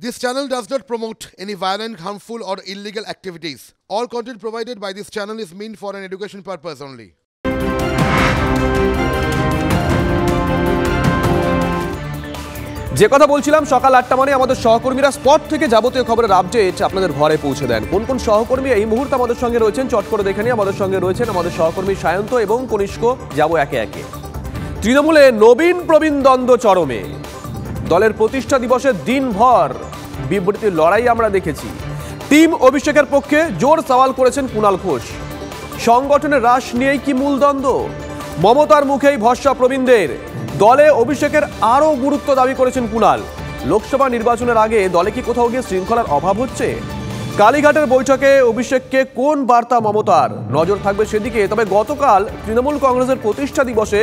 This channel does not promote any violent, harmful, or illegal activities. All content provided by this channel is meant for an education purpose only. যে কথা বলছিলাম, সকাল 8টা মানে আমাদের সহকর্মীরা spot থেকে যাবতীয় খবরের আপডেট আপনাদের ঘরে পৌঁছে দেন। কোন কোন সহকর্মী এই মুহূর্তে আমাদের সঙ্গে রয়েছেন চট করে দেখে নিই। আমাদের সঙ্গে রয়েছেন আমাদের সহকর্মী সায়ন্ত এবং কনিষ্ক। যাব একে একে। তৃণমূলে নবীন প্রবীণ দ্বন্দ্ব চরমে। দলের প্রতিষ্ঠা দিবসের দিনভর বিবৃতির লড়াই আমরা দেখেছি। টিম অভিষেকের পক্ষে জোর সওয়াল করেছেন কুণাল ঘোষ। সংগঠনের হ্রাস নিয়েই কি মূল দ্বন্দ্ব? মমতার মুখেই ভরসা প্রবীণদের। দলে অভিষেকের আরও গুরুত্ব দাবি করেছেন কুণাল। লোকসভা নির্বাচনের আগে দলে কি কোথাও গিয়ে শৃঙ্খলার অভাব হচ্ছে? কালীঘাটের বৈঠকে অভিষেককে কোন বার্তা মমতার? নজর থাকবে সেদিকে। তবে গতকাল তৃণমূল কংগ্রেসের প্রতিষ্ঠা দিবসে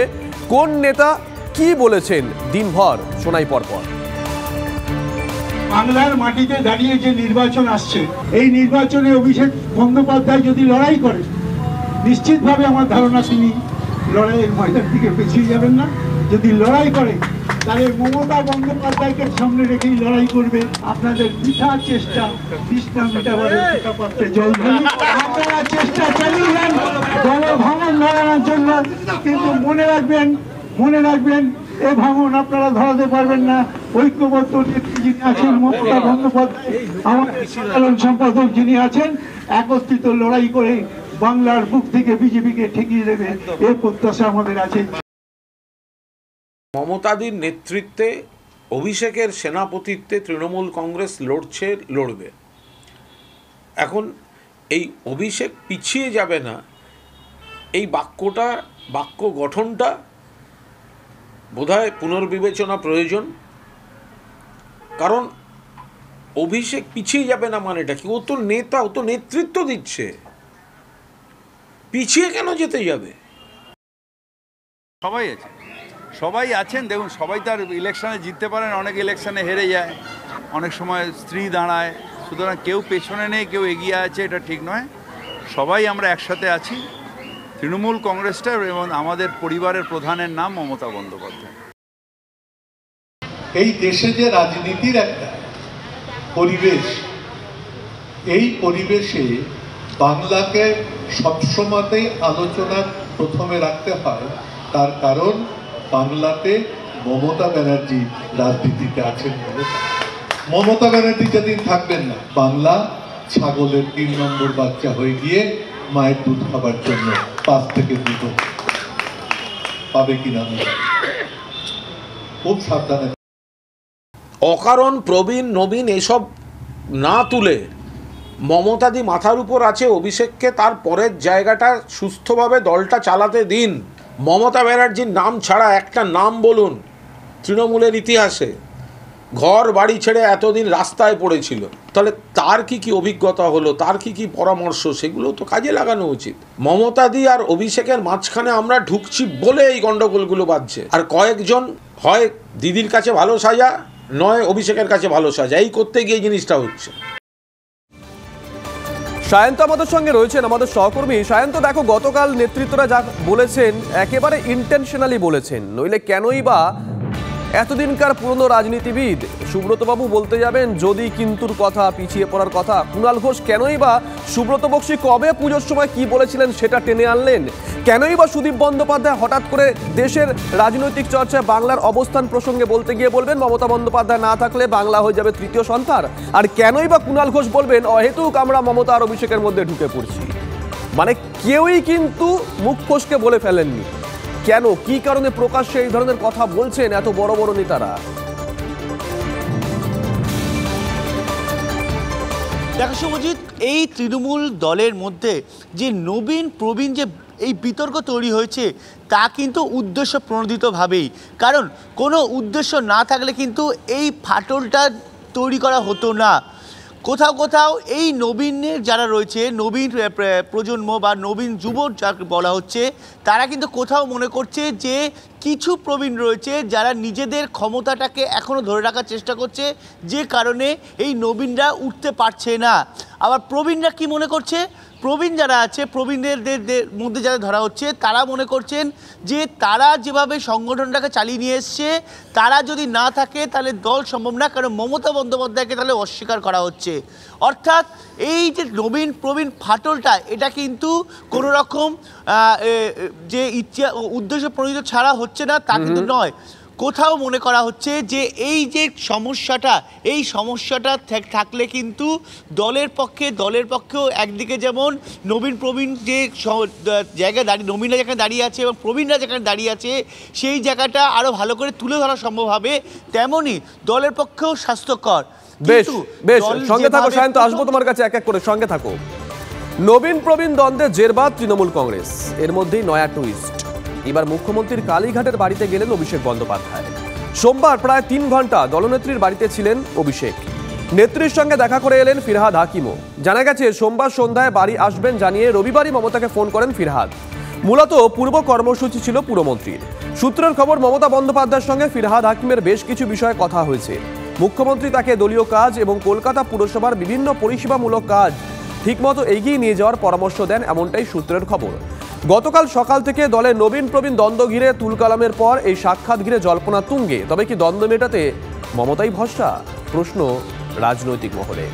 কোন নেতা কি বলেছেন দিনভর শোনাই পরপর। বাংলার মাটিতে দাঁড়িয়ে যে নির্বাচন আসছে, এই নির্বাচনে অভিষেক বন্দ্যোপাধ্যায় যদি লড়াই করে, নিশ্চিতভাবে আমার ধারণা তিনি লড়াইয়ের ময়দান থেকে পিছিয়ে যাবেন না। যদি লড়াই করে তাহলে মমতা বন্দ্যোপাধ্যায়কে সামনে রেখেই লড়াই করবে। আপনাদের বৃথা চেষ্টা তৃষ্ণা মেটাবার পাত্রে জল ঢালি, আপনারা চেষ্টা চালিয়ে যান দল ভাঙন ধরানোর জন্য, কিন্তু মনে রাখবেন এ ভাঙন আপনারা ধরাতে পারবেন না। ঐক্যবদ্ধ নেত্রী যিনি আছেন মমতা বন্দ্যোপাধ্যায়, আমাদের সাধারণ সম্পাদক যিনি আছেন, একত্রিত লড়াই করে বাংলার বুক থেকে বিজেপিকে ঠেকিয়ে দেবে, এর প্রত্যাশা আমাদের আছে। মমতাদির নেতৃত্বে অভিষেকের সেনাপতিত্বে তৃণমূল কংগ্রেস লড়বে। এখন এই অভিষেক পিছিয়ে যাবে না, এই বাক্য গঠনটা বোধহয় পুনর্বিবেচনা প্রয়োজন। কারণ অভিষেক পিছিয়ে যাবে না মানেটা কি? ও তো নেতা, ও তো নেতৃত্ব দিচ্ছে, পিছিয়ে কেন যেতে যাবে? সবাই আছেন। দেখুন, সবাই তার ইলেকশনে জিততে পারেন, অনেক ইলেকশনে হেরে যায়, অনেক সময় স্ত্রী দাঁড়ায়। সুতরাং কেউ পেছনে নেই, কেউ এগিয়ে আছে, এটা ঠিক নয়। সবাই আমরা একসাথে আছি। তৃণমূল কংগ্রেসটা এবং আমাদের পরিবারের প্রধানের নাম মমতা বন্দ্যোপাধ্যায়। এই দেশে যে রাজনীতির একটা পরিবেশ, এই পরিবেশে বাংলাকে সবসময়তেই আলোচনার প্রথমে রাখতে হয়। তার কারণ বাংলাতে মমতা ব্যানার্জি রাজনীতিতে আছেন বলে। মমতা ব্যানার্জি যেদিন থাকবেন না, বাংলা ছাগলের 3 নম্বর বাচ্চা হয়ে গিয়ে মায়ের দুধ খাবার জন্য 5 থেকে 2 পাবে কিনা খুব সাবধানে। অকারণ প্রবীণ নবীন এসব না তুলে মমতাদি মাথার উপর আছে অভিষেককে তার পরের জায়গাটা সুস্থভাবে দলটা চালাতে দিন। মমতা ব্যানার্জির নাম ছাড়া একটা নাম বলুন তৃণমূলের ইতিহাসে ঘর বাড়ি ছেড়ে এতদিন রাস্তায় পড়েছিল, তাহলে তার কি অভিজ্ঞতা হলো, তার কি পরামর্শ, সেগুলো তো কাজে লাগানো উচিত। মমতাদি আর অভিষেকের মাঝখানে আমরা ঢুকছি বলে এই গন্ডগোলগুলো বাজছে। আর কয়েকজন হয় দিদির কাছে ভালো সাজা, নয় অভিষেকের কাছে ভালো সাজা, এই করতে গিয়ে জিনিসটা হচ্ছে। সায়ন্ত আমাদের সঙ্গে রয়েছেন, আমাদের সহকর্মী। সায়ন্ত, দেখো গতকাল নেতৃত্বরা যা বলেছেন একেবারে ইন্টেনশনালি বলেছেন, নইলে কেনই বা এতদিনকার পুরনো রাজনীতিবিদ সুব্রতবাবু বলতে যাবেন যদি কিন্তুর কথা, পিছিয়ে পড়ার কথা। কুণাল ঘোষ কেনই বা সুব্রত বক্সী কবে পুজোর সময় কি বলেছিলেন সেটা টেনে আনলেন? কেনই বা সুদীপ বন্দ্যোপাধ্যায় হঠাৎ করে দেশের রাজনৈতিক চর্চায় বাংলার অবস্থান প্রসঙ্গে বলতে গিয়ে বলবেন মমতা বন্দ্যোপাধ্যায় না থাকলে বাংলা হয়ে যাবে তৃতীয় সন্তান? আর কেনই বা কুণাল ঘোষ বলবেন অহেতুক আমরা মমতা আর অভিষেকের মধ্যে ঢুকে পড়ছি? মানে কেউই কিন্তু মুখ ফসকে বলে ফেলেননি। কেন, কি কারণে প্রকাশ্যে এই ধরনের কথা বলছেন এত বড় বড় নেতারা? দেখো শুভজিৎ, এই তৃণমূল দলের মধ্যে যে নবীন প্রবীণ যে এই বিতর্ক তৈরি হয়েছে তা কিন্তু উদ্দেশ্য প্রণোদিতভাবেই। কারণ কোনো উদ্দেশ্য না থাকলে কিন্তু এই ফাটলটা তৈরি করা হতো না। কোথাও এই নবীনের যারা রয়েছে, নবীন প্রজন্ম বা নবীন যুব যাকে বলা হচ্ছে, তারা কিন্তু কোথাও মনে করছে যে কিছু প্রবীণ রয়েছে যারা নিজেদের ক্ষমতাটাকে এখনও ধরে রাখার চেষ্টা করছে, যে কারণে এই নবীনরা উঠতে পারছে না। আবার প্রবীণরা কি মনে করছে, প্রবীণ যারা আছে, প্রবীণদের মধ্যে যারা ধরা হচ্ছে, তারা মনে করছেন যে তারা যেভাবে সংগঠনটাকে চালিয়ে নিয়ে এসছে, তারা যদি না থাকে তাহলে দল সম্ভব না, কারণ মমতা বন্দ্যোপাধ্যায়কে তাহলে অস্বীকার করা হচ্ছে। অর্থাৎ এই যে নবীন প্রবীণ ফাটলটা, এটা কিন্তু কোনো রকম যে উদ্দেশ্য প্রণীত ছাড়া হচ্ছে না তা কিন্তু নয়। কোথাও মনে করা হচ্ছে যে এই যে সমস্যাটা, এই সমস্যাটা থাকলে কিন্তু দলের পক্ষেও একদিকে যেমন নবীন প্রবীণ যে জায়গায় নবীনরা যেখানে দাঁড়িয়ে আছে এবং প্রবীণরা যেখানে দাঁড়িয়ে আছে, সেই জায়গাটা আরও ভালো করে তুলে ধরা সম্ভব হবে, তেমনই দলের পক্ষেও স্বাস্থ্যকর। বেশ বেশ, সঙ্গে থাকো সায়ন্ত, আসবো তোমার কাছে এক এক করে, সঙ্গে থাকো। নবীন প্রবীণ দ্বন্দ্বে জেরবাদ তৃণমূল কংগ্রেস, এর মধ্যেই নয়া টুইস্ট। এবার মুখ্যমন্ত্রীর কালীঘাটের বাড়িতে গেলেন অভিষেক বন্দ্যোপাধ্যায়। সোমবার প্রায় 3 ঘন্টা দলনেত্রীর বাড়িতে ছিলেন অভিষেক। নেত্রীর সঙ্গে দেখা করে এলেন ফিরহাদ হাকিমও। জানা গেছে সোমবার সন্ধ্যায় বাড়ি আসবেন জানিয়ে রবিবারই মমতাকে ফোন করেন ফিরহাদ। মূলত পূর্ব কর্মসূচি ছিল পুরমন্ত্রীর। সূত্রের খবর, মমতা বন্দ্যোপাধ্যায়ের সঙ্গে ফিরহাদ হাকিমের বেশ কিছু বিষয়ে কথা হয়েছে। মুখ্যমন্ত্রী তাকে দলীয় কাজ এবং কলকাতা পুরসভার বিভিন্ন পরিষেবামূলক কাজ ঠিকমতো এগিয়ে নিয়ে যাওয়ার পরামর্শ দেন, এমনটাই সূত্রের খবর। গতকাল সকাল থেকে দলের নবীন প্রবীণ দ্বন্দ্ব ঘিরে তুলকালামের পর এই সাক্ষাৎ ঘিরে জল্পনা তুঙ্গে। তবে কি দ্বন্দ্ব মেটাতে মমতাই ভরসা? প্রশ্ন রাজনৈতিক মহলে।